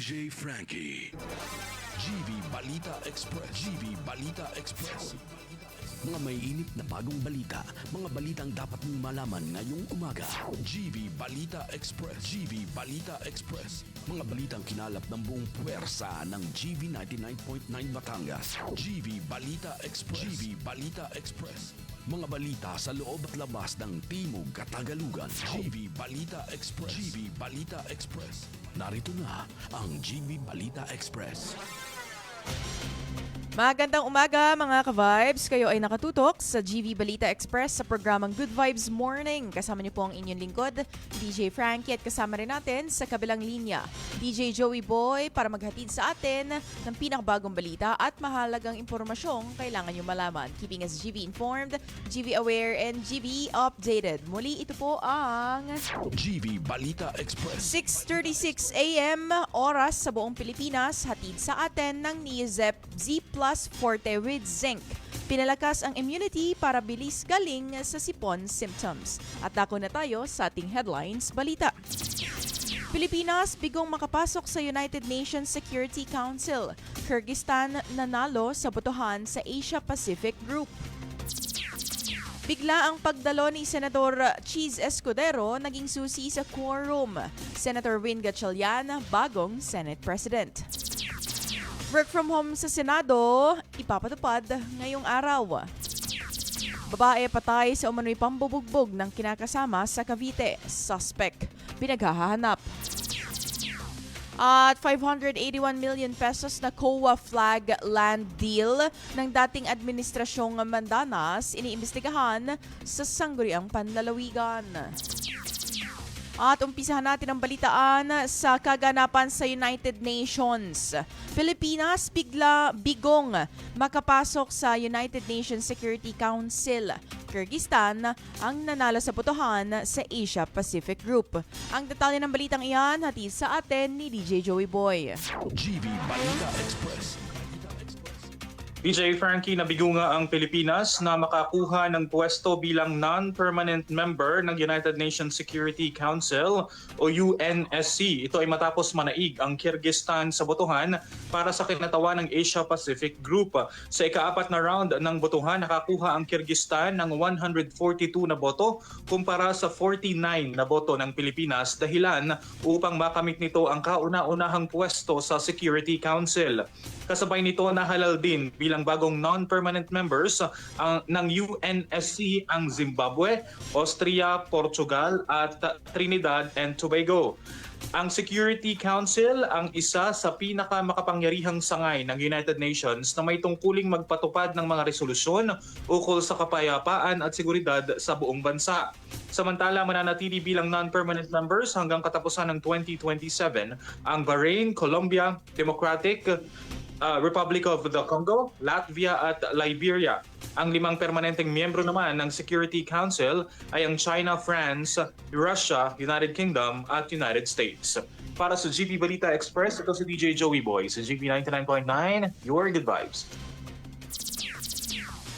DJ Frankie. GV Balita Express. GV Balita Express. Mga may init na bagong balita, mga balitang dapat mong malaman ngayong umaga. GV Balita Express. GV Balita Express. Mga balitang kinalap ng buong puwersa ng GV 99.9 Batangas. GV Balita Express. GV Balita Express. Mga balita sa loob at labas ng Timog Katagalugan. GV Balita Express. GV Balita Express. Narito na ang GV Balita Express. Magandang umaga mga ka-vibes. Kayo ay nakatutok sa GV Balita Express sa programang Good Vibes Morning. Kasama niyo po ang inyong lingkod, DJ Frankie, at kasama rin natin sa kabilang linya, DJ Joey Boy, para maghatid sa atin ng pinakabagong balita at mahalagang impormasyong kailangan niyo malaman. Keeping us GV informed, GV aware, and GV updated. Muli, ito po ang GV Balita Express. 6:36 a.m. oras sa buong Pilipinas, hatid sa atin ng Niezep Z Plus Forte with Zinc. Pinalakas ang immunity para bilis galing sa sipon symptoms. At dako na tayo sa ating headlines balita. Pilipinas bigong makapasok sa United Nations Security Council. Kyrgyzstan nanalo sa botohan sa Asia-Pacific Group. Bigla ang pagdalo ni Senator Cheese Escudero naging susi sa quorum. Senator Win Gatchalian, bagong Senate President. Work from home sa Senado, ipapatupad ngayong araw. Babae patay sa umano'y pambubugbog ng kinakasama sa Cavite. Suspect, pinaghahanap. At 581 million pesos na COA flag land deal ng dating administrasyong Mandanas iniimbestigahan sa sangguniang panlalawigan. At umpisahan natin ang balitaan sa kaganapan sa United Nations. Pilipinas bigong makapasok sa United Nations Security Council. Kyrgyzstan ang nanalo sa botohan sa Asia-Pacific Group. Ang detalye ng balitang iyan hatid sa atin ni DJ Joey Boy. GV Balita Express. DJ Frankie, nabigo nga ang Pilipinas na makakuha ng pwesto bilang non-permanent member ng United Nations Security Council o UNSC. Ito ay matapos manaig ang Kyrgyzstan sa botohan para sa kinatawan ng Asia-Pacific Group. Sa ika-4 na round ng botohan, nakakuha ang Kyrgyzstan ng 142 na boto kumpara sa 49 na boto ng Pilipinas, dahilan upang makamit nito ang kauna-unahang pwesto sa Security Council. Kasabay nito, nahalal din bilang bagong non-permanent members ng UNSC ang Zimbabwe, Austria, Portugal at Trinidad and Tobago. Ang Security Council ang isa sa pinakamakapangyarihang sangay ng United Nations na may tungkuling magpatupad ng mga resolusyon ukol sa kapayapaan at seguridad sa buong bansa. Samantala, mananatili bilang non-permanent members hanggang katapusan ng 2027 ang Bahrain, Colombia, Democratic Republic of the Congo, Latvia at Liberia. Ang 5 permanenteng miyembro naman ng Security Council ay ang China, France, Russia, United Kingdom at United States. Para sa GV Balita Express, ito si DJ Joey Boy sa GV 99.9, your good vibes.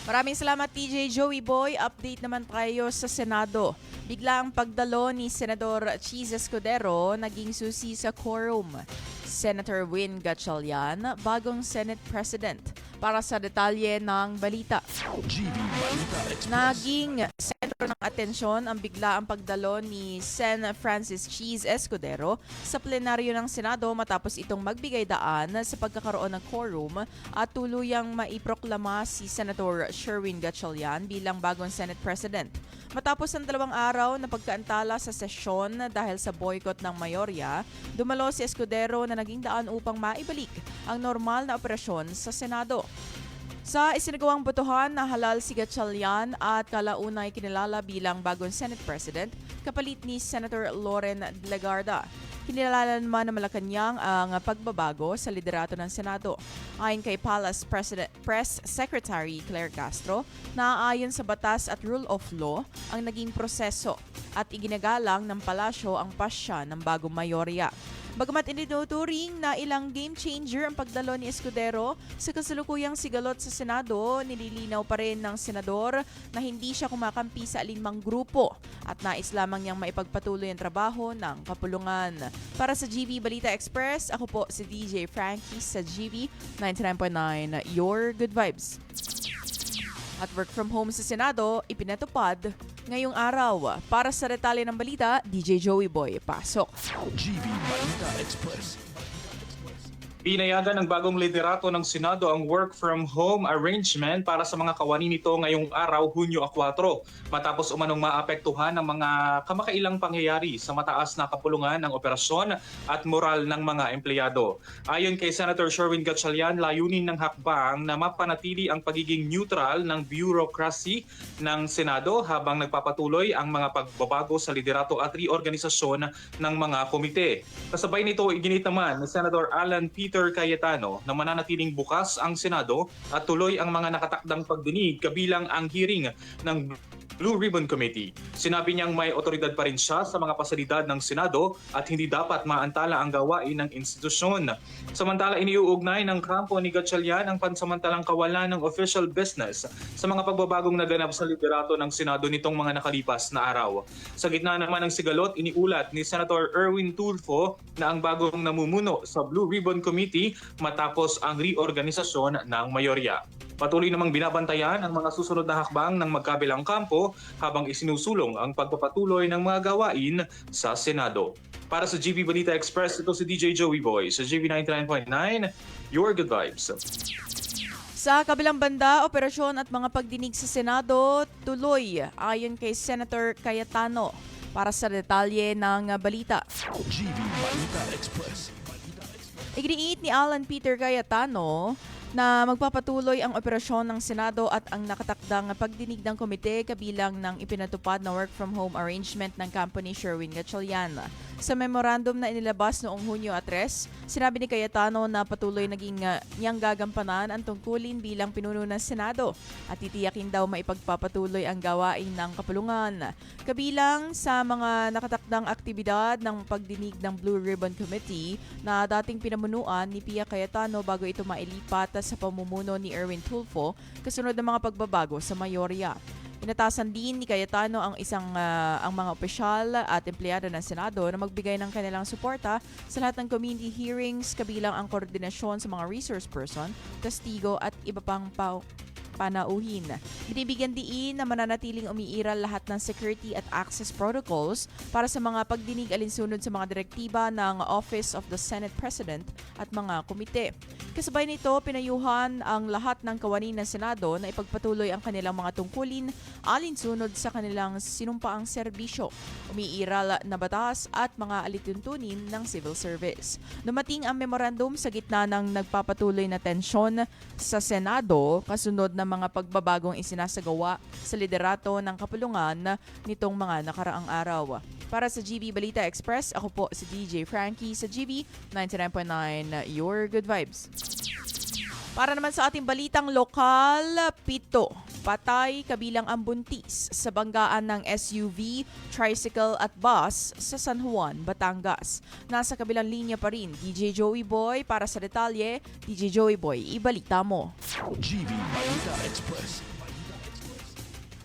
Maraming salamat DJ Joey Boy. Update naman tayo sa Senado. Bigla ang pagdalo ni Senador Cheese Escudero naging susi sa quorum. Senator Win Gatchalian, bagong Senate President. Para sa detalye ng balita. GV Balita Express. Naging sentro ng atensyon ang bigla ang pagdalo ni Sen. Francis Cheese Escudero sa plenaryo ng Senado matapos itong magbigay daan sa pagkakaroon ng quorum at tuluyang maiproklama si Senator Sherwin Gatchalian bilang bagong Senate President. Matapos ang 2 araw na pagkaantala sa sesyon dahil sa boycott ng mayorya, dumalo si Escudero na naging daan upang maibalik ang normal na operasyon sa Senado. Sa isinagawang botohan, nahalal si Gatchalian at kalaunay kinilala bilang bagong Senate President, kapalit ni Senator Loren Legarda. Kinilala naman ng Malacanang ang pagbabago sa liderato ng Senado. Ayon kay Palace Press Secretary Claire Castro, naaayon sa batas at rule of law ang naging proseso at iginagalang ng palasyo ang pasya ng bagong mayorya. Bagamat itinuturing na ilang game changer ang pagdalo ni Escudero sa kasalukuyang sigalot sa Senado, nililinaw pa rin ng senador na hindi siya kumakampi sa alinmang grupo at nais lamang niyang maipagpatuloy ang trabaho ng kapulungan. Para sa GV Balita Express, ako po si DJ Frankie sa GV 99.9, Your Good Vibes. At work from home sa Senado, ipinatupad ngayong araw. Para sa detalye ng balita, DJ Joey Boy, pasok. GV Balita Express. Pinayagan ng bagong liderato ng Senado ang work from home arrangement para sa mga kawani nito ngayong araw, Hunyo 4, matapos umanong maapektuhan ng mga kamakailang pangyayari sa mataas na kapulungan ng operasyon at moral ng mga empleyado. Ayon kay Senator Sherwin Gatchalian, layunin ng hakbang na mapanatili ang pagiging neutral ng bureaucracy ng Senado habang nagpapatuloy ang mga pagbabago sa liderato at reorganisasyon ng mga komite. Kasabay nito, iginit naman ni Senator Alan Peter Cayetano na mananatiling bukas ang Senado at tuloy ang mga nakatakdang pagdinig kabilang ang hearing ng Blue Ribbon Committee. Sinabi niyang may otoridad pa rin siya sa mga pasilidad ng Senado at hindi dapat maantala ang gawain ng institusyon. Samantala, iniuugnay ng kampo ni Gatchalian ang pansamantalang kawalan ng official business sa mga pagbabagong naganap sa liderato ng Senado nitong mga nakalipas na araw. Sa gitna naman ng sigalot, iniulat ni Senator Erwin Tulfo na ang bagong namumuno sa Blue Ribbon Committee matapos ang reorganisasyon ng mayorya. Patuloy namang binabantayan ang mga susunod na hakbang ng magkabilang kampo habang isinusulong ang pagpapatuloy ng mga gawain sa Senado. Para sa GV Balita Express, ito si DJ Joey Boy sa GV 99.9, Your Good Vibes. Sa kabilang banda, operasyon at mga pagdinig sa Senado tuloy ayon kay Senator Cayetano. Para sa detalye ng balita, GV Balita Express. iginiit ni Alan Peter Cayetano na magpapatuloy ang operasyon ng Senado at ang nakatakdang pagdinig ng komite kabilang ng ipinatupad na work from home arrangement ng company Sherwin Gatchalian. Sa memorandum na inilabas noong Hunyo 3, sinabi ni Cayetano na patuloy niyang gagampanan ang tungkulin bilang pinuno ng Senado at titiyakin daw maipagpapatuloy ang gawain ng kapulungan. Kabilang sa mga nakatakdang aktibidad ng pagdinig ng Blue Ribbon Committee na dating pinamunuan ni Pia Cayetano bago ito mailipat sa pamumuno ni Erwin Tulfo kasunod ng mga pagbabago sa mayorya. Inatasan din ni Cayetano ang mga opisyal at empleyado ng Senado na magbigay ng kanilang suporta sa lahat ng committee hearings kabilang ang koordinasyon sa mga resource person, testigo at iba pang panauhin. Binibigyan diin na mananatiling umiiral lahat ng security at access protocols para sa mga pagdinig alinsunod sa mga direktiba ng Office of the Senate President at mga komite. Kasabay nito, pinayuhan ang lahat ng kawani ng Senado na ipagpatuloy ang kanilang mga tungkulin alinsunod sa kanilang sinumpaang serbisyo, umiiral na batas at mga alituntunin ng civil service. Dumating ang memorandum sa gitna ng nagpapatuloy na tensyon sa Senado kasunod ng mga pagbabagong isinasagawa sa liderato ng kapulungan nitong mga nakaraang araw. Para sa GV Balita Express, ako po si DJ Frankie sa GV 99.9, Your Good Vibes. Para naman sa ating balitang lokal, 7 patay kabilang ang buntis sa banggaan ng SUV, tricycle at bus sa San Juan, Batangas. Nasa kabilang linya pa rin, DJ Joey Boy. Para sa detalye, DJ Joey Boy, ibalita mo. GV Balita Express.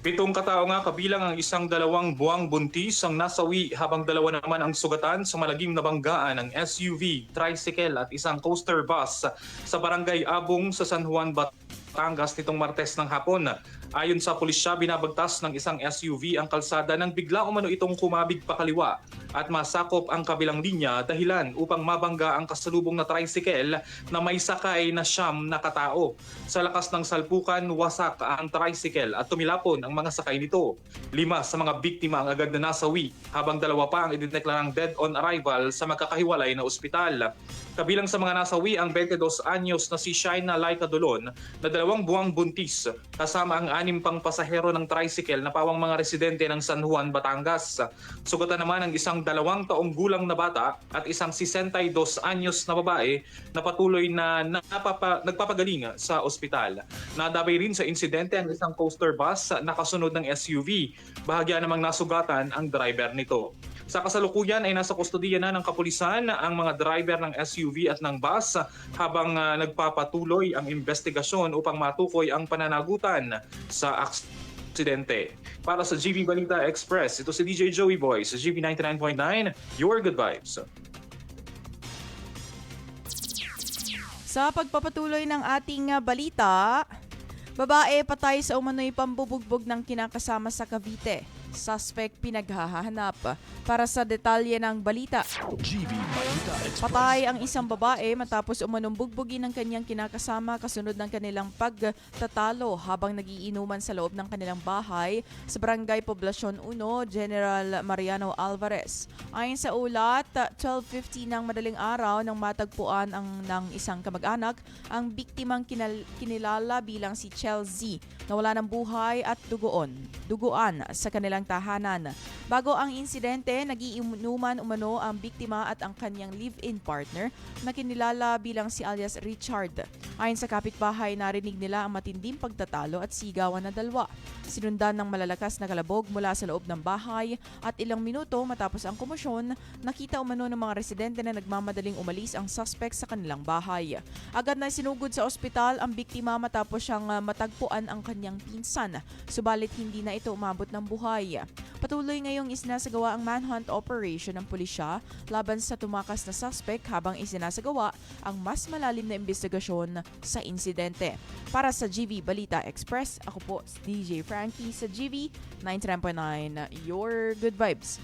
7 katao nga kabilang ang 1 buwang buntis ang nasawi habang 2 naman ang sugatan sa malagim na banggaan ng SUV, tricycle at isang coaster bus sa barangay Abong sa San Juan, Batangas nitong Martes ng hapon. Ayon sa pulisya, binabagtas ng isang SUV ang kalsada nang bigla umano itong kumabig pakaliwa at masakop ang kabilang linya dahilan upang mabangga ang kasalubong na tricycle na may sakay na 9 na katao. Sa lakas ng salpukan, wasak ang tricycle at tumilapon ang mga sakay nito. 5 sa mga biktima ang agad na nasawi habang 2 pa ang idineklarang dead on arrival sa magkakahiwalay na ospital. Kabilang sa mga nasawi ang 22 anyos na si Shaina Laika Dolon na 2 buwang buntis kasama ang 6 pang pasahero ng tricycle na pawang mga residente ng San Juan, Batangas. Sugatan naman ang isang 2 taong gulang na bata at isang 62 anyos na babae na patuloy na nagpapagaling sa ospital. Nadabay rin sa insidente ang isang coaster bus na kasunod ng SUV. Bahagya namang nasugatan ang driver nito. Sa kasalukuyan ay nasa kustodiya na ng kapulisan ang mga driver ng SUV at ng bus habang nagpapatuloy ang investigasyon upang matukoy ang pananagutan sa aksidente. Para sa GV Balita Express, ito si DJ Joey Boy sa GV 99.9, Your Good Vibes. Sa pagpapatuloy ng ating balita, babae patay sa umano'y pambubugbog ng kinakasama sa Cavite. Suspect pinaghahanap. Para sa detalye ng balita, GV Balita Express. patay ang isang babae matapos umanong bugbugin ng kanyang kinakasama kasunod ng kanilang pagtatalo habang nagiinuman sa loob ng kanilang bahay sa Barangay Poblacion 1, General Mariano Alvarez. Ayon sa ulat, 12:50 ng madaling araw nang matagpuan ng isang kamag-anak ang biktimang kinilala bilang si Chelsea na wala ng buhay at duguan sa kanilang tahanan. Bago ang insidente, nagiinuman umano ang biktima at ang kanyang live-in partner na kinilala bilang si alias Richard. Ayon sa kapitbahay, narinig nila ang matinding pagtatalo at sigawan na dalawa. Sinundan ng malalakas na kalabog mula sa loob ng bahay at ilang minuto matapos ang komosyon, nakita umano ng mga residente na nagmamadaling umalis ang suspect sa kanilang bahay. Agad na sinugod sa ospital ang biktima matapos siyang matagpuan ang kanyang pinsan, subalit hindi na ito umabot ng buhay. Patuloy ngayong isinasagawa ang manhunt operation ng pulisya laban sa tumakas na suspect habang isinasagawa ang mas malalim na investigasyon sa insidente. Para sa GV Balita Express, ako po si DJ Frankie sa GV 99.9, Your Good Vibes.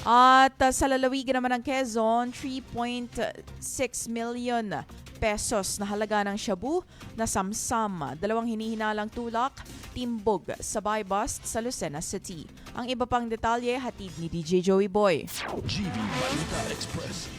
At sa lalawigan naman ng Quezon, 3.6 million pesos na halaga ng shabu na samsam. 2 hinihinalang tulak, timbog sa buy bust sa Lucena City. Ang iba pang detalye hatid ni DJ Joey Boy. GV Balita Express.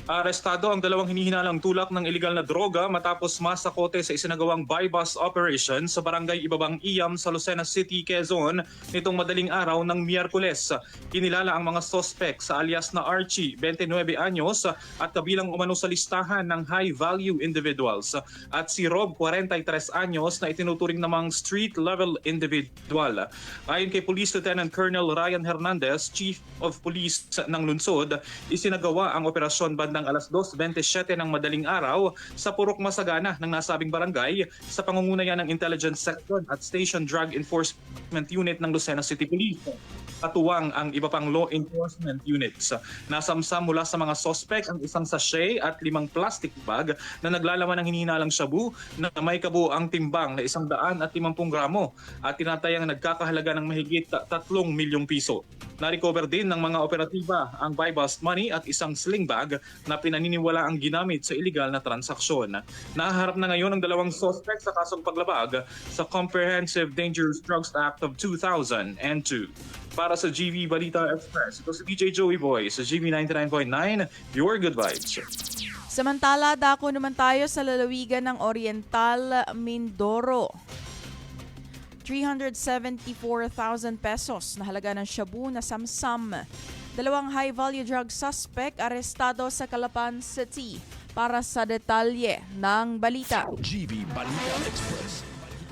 Arestado ang 2 hinihinalang tulak ng ilegal na droga matapos masakote sa isinagawang buy-bust operation sa barangay Ibabang Iyam sa Lucena City, Quezon nitong madaling araw ng Miyerkules. Kinilala ang mga suspect sa alias na Archie, 29 anyos at kabilang umano sa listahan ng high-value individuals at si Rob, 43 anyos na itinuturing namang street-level individual. Ayon kay Police Lieutenant Colonel Ryan Hernandez, Chief of Police ng lungsod, isinagawa ang operasyon bandang alas 2:27 ng madaling araw sa Purok Masagana ng nasabing barangay sa pangungunayan ng Intelligence Section at Station Drug Enforcement Unit ng Lucena City Police. Katuwang ang iba pang law enforcement units. Nasamsam mula sa mga suspect ang isang sachet at 5 plastic bag na naglalaman ng hinihinalang shabu na may kabuuang timbang na 150 gramo at tinatayang nagkakahalaga ng mahigit 3 milyong piso. Na-recover din ng mga operatiba ang buy-bust money at isang sling bag na pinaniniwala ang ginamit sa iligal na transaksyon. Nahaharap na ngayon ang 2 suspect sa kasong paglabag sa Comprehensive Dangerous Drugs Act of 2002. Para sa GV Balita Express, ito si DJ Joey Boy sa GV 99.9, Your Good Vibes. Samantala, dako naman tayo sa lalawigan ng Oriental Mindoro. 374,000 pesos na halaga ng shabu na samsam. 2 high-value drug suspect arestado sa Calapan City. Para sa detalye ng balita, GV Balita Express.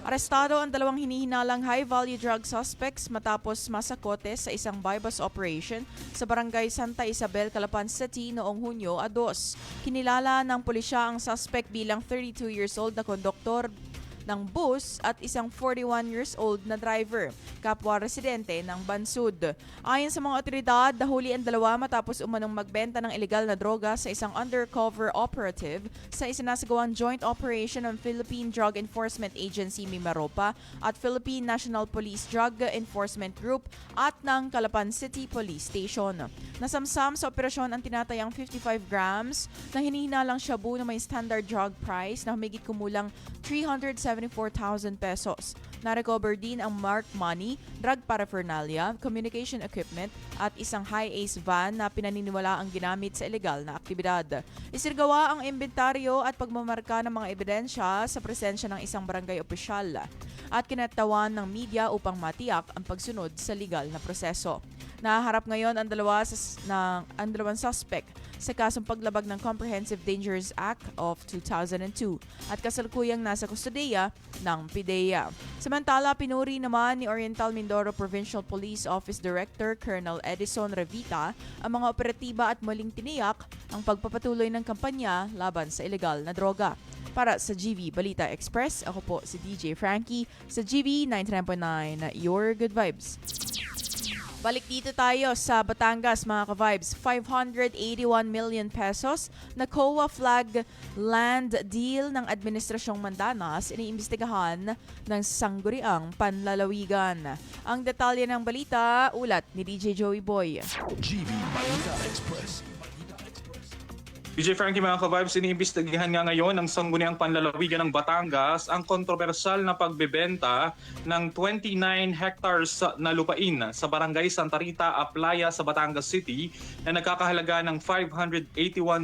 arestado ang 2 hinihinalang high-value drug suspects matapos masakote sa isang buy-bust operation sa Barangay Santa Isabel, Calapan City noong Hunyo 2. Kinilala ng pulisya ang suspect bilang 32 years old na konduktor ng bus at isang 41 years old na driver, kapwa residente ng Bansud. Ayon sa mga otoridad, nahuli ang 2 matapos umanong magbenta ng ilegal na droga sa isang undercover operative sa isinasagawang joint operation ng Philippine Drug Enforcement Agency Mimaropa at Philippine National Police Drug Enforcement Group at ng Calapan City Police Station. Nasamsam sa operasyon ang tinatayang 55 grams na hinihinalang shabu na may standard drug price na humigit kumulang 374,000 pesos. Na-recover din ang marked money, drug paraphernalia, communication equipment at isang high-ace van na pinaniniwala ang ginamit sa ilegal na aktibidad. Isirgawa ang inventaryo at pagmamarka ng mga ebidensya sa presensya ng isang barangay opisyal at kinatawan ng media upang matiyak ang pagsunod sa legal na proseso. Naharap ngayon ang dalawang suspect sa kasong paglabag ng Comprehensive Dangers Act of 2002 at kasalukuyang nasa kustudiya ng PIDEA. Samantala, pinuri naman ni Oriental Mindoro Provincial Police Office Director Colonel Edison Revita ang mga operatiba at muling tiniyak ang pagpapatuloy ng kampanya laban sa ilegal na droga. Para sa GV Balita Express, ako po si DJ Frankie sa GV 99.9, Your Good Vibes. Balik dito tayo sa Batangas mga ka-vibes. 581 million pesos na COA flag land deal ng Administrasyong Mandanas iniimbestigahan ng sangguniang panlalawigan. Ang detalye ng balita, ulat ni DJ Joey Boy. GV Balita Express. DJ Frankie, mga ka-vibes, iniimbestigahan nga ngayon ng Sangguniang Panlalawigan ng Batangas ang kontrobersyal na pagbebenta ng 29 hectares na lupain sa Barangay Santa Rita, Aplaya sa Batangas City na nagkakahalaga ng 581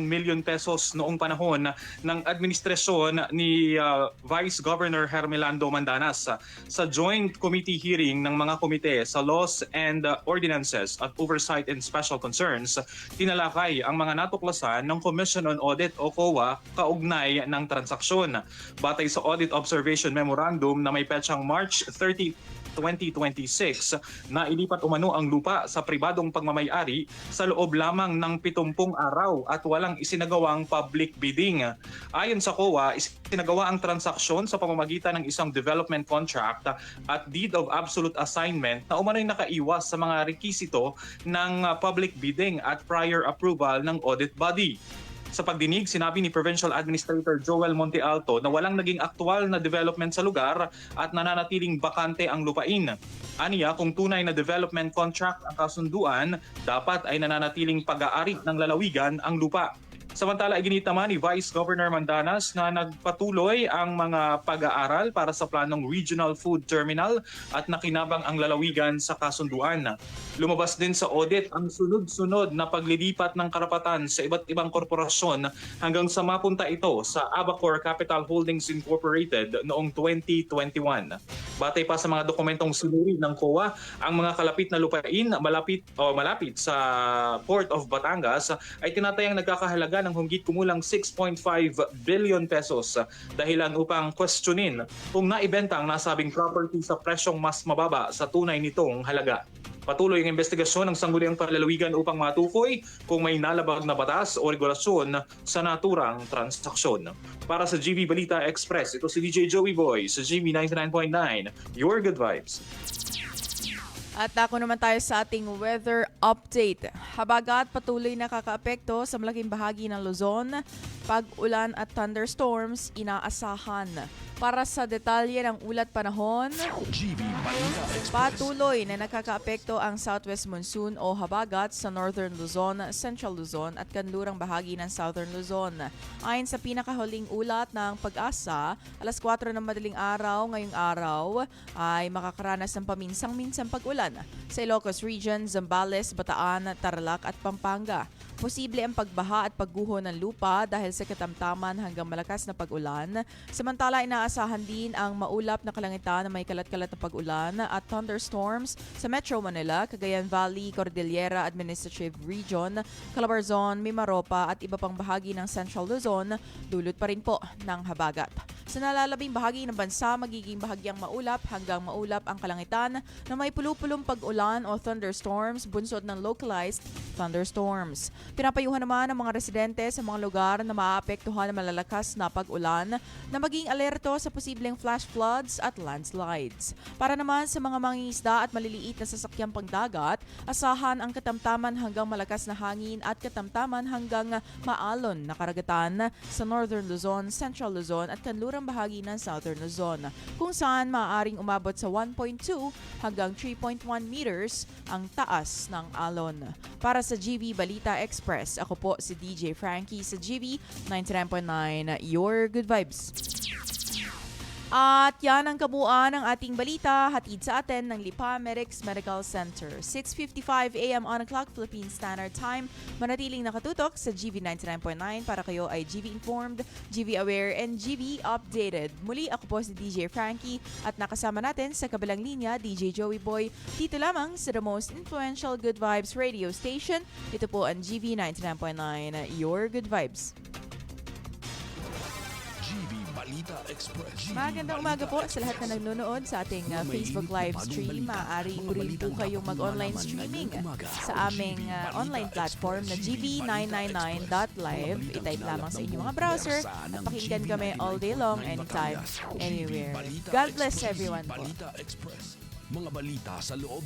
million pesos noong panahon ng administrasyon ni Vice Governor Hermelando Mandanas. Sa joint committee hearing ng mga komite sa Laws and Ordinances at Oversight and Special Concerns, tinalakay ang mga natuklasan ng Commission on Audit o COA kaugnay ng transaksyon. Batay sa Audit Observation Memorandum na may petsang March 30, 2026 na ilipat umano ang lupa sa pribadong pagmamayari sa loob lamang ng 70 araw at walang isinagawang public bidding. Ayon sa COA, isinagawa ang transaksyon sa pamamagitan ng isang development contract at deed of absolute assignment na umano'y nakaiwas sa mga rekisito ng public bidding at prior approval ng audit body. Sa pagdinig, sinabi ni Provincial Administrator Joel Monte Alto na walang naging aktual na development sa lugar at nananatiling bakante ang lupain. Aniya, kung tunay na development contract ang kasunduan, dapat ay nananatiling pag-aari ng lalawigan ang lupa. Samantala, iginit naman ni Vice Governor Mandanas na nagpatuloy ang mga pag-aaral para sa planong Regional Food Terminal at nakinabang ang lalawigan sa kasunduan. Lumabas din sa audit ang sunod-sunod na paglilipat ng karapatan sa iba't ibang korporasyon hanggang sa mapunta ito sa Abacor Capital Holdings Incorporated noong 2021. Batay pa sa mga dokumentong sinuri ng COA, ang mga kalapit na lupain malapit sa Port of Batangas ay tinatayang nagkakahalaga ng humigit kumulang 6.5 billion pesos dahilan upang questionin kung naibenta ang nasabing property sa presyong mas mababa sa tunay nitong halaga. Patuloy ang investigasyon ng Sangguniang Panlalawigan upang matukoy kung may nalabag na batas o regulasyon sa naturang transaksyon. Para sa GV Balita Express, ito si DJ Joey Boy sa GV 99.9, Your Good Vibes. At ako naman tayo sa ating weather update. Habagat patuloy na kakaapekto sa malaking bahagi ng Luzon. Pag-ulan at thunderstorms inaasahan. Para sa detalye ng ulat panahon, GV Balita Express. patuloy na nakakaapekto ang southwest monsoon o habagat sa northern Luzon, central Luzon at kanlurang bahagi ng southern Luzon. Ayon sa pinakahuling ulat ng Pag-asa, alas 4 ng madaling araw ngayong araw ay makakaranas ng paminsang-minsang pag-ulan sa Ilocos Region, Zambales, Bataan, Tarlac at Pampanga. Posible ang pagbaha at pagguho ng lupa dahil sa katamtaman hanggang malakas na pag-ulan. Samantala, inaasahan din ang maulap na kalangitan na may kalat-kalat na pag-ulan at thunderstorms sa Metro Manila, Cagayan Valley, Cordillera Administrative Region, Calabarzon, Mimaropa at iba pang bahagi ng Central Luzon, dulot pa rin po ng habagat. Sa nalalabing bahagi ng bansa, magiging bahagyang maulap hanggang maulap ang kalangitan na may pulupulong pag-ulan o thunderstorms bunsod ng localized thunderstorms. Pinapayuhan naman ang mga residente sa mga lugar na maaapektuhan ng malalakas na pag-ulan na maging alerto sa posibleng flash floods at landslides. Para naman sa mga mangingisda at maliliit na sasakyang pangdagat, asahan ang katamtaman hanggang malakas na hangin at katamtaman hanggang maalon na karagatan sa Northern Luzon, Central Luzon at kanlurang bahagi ng Southern Luzon, kung saan maaaring umabot sa 1.2 hanggang 3.1 meters ang taas ng alon. Para sa GV Balita Express, ako po si DJ Frankie sa GV 99.9, Your Good Vibes. At yan ang kabuuan ng ating balita, hatid sa atin ng Lipa Medics Medical Center. 6:55 a.m. on the clock, Philippine Standard Time. Manatiling nakatutok sa GV 99.9 para kayo ay GV Informed, GV Aware, and GV Updated. Muli, ako po si DJ Frankie at nakasama natin sa kabilang linya, DJ Joey Boy. Dito lamang sa the most influential Good Vibes radio station. Ito po ang GV 99.9, Your Good Vibes. GV Balita Express. GV Magandang Balita umaga po sa lahat na Express. nanonood sa ating Mga may Facebook init na live bagong stream. balita, Maaari mga po rin po balitang kayong dapat mag-online malaman streaming ngayong umaga. sa aming GV Balita online platform na Express. GV GV Balita 999.live. Express. I-type lamang sa Mga inyong mga balitang browser bulsa at ng pakinggan GV kami all day long, 99.9 anytime, Batangas. GV anywhere. Balita God bless Express. everyone GV po. Balita Express. Mga balita sa loob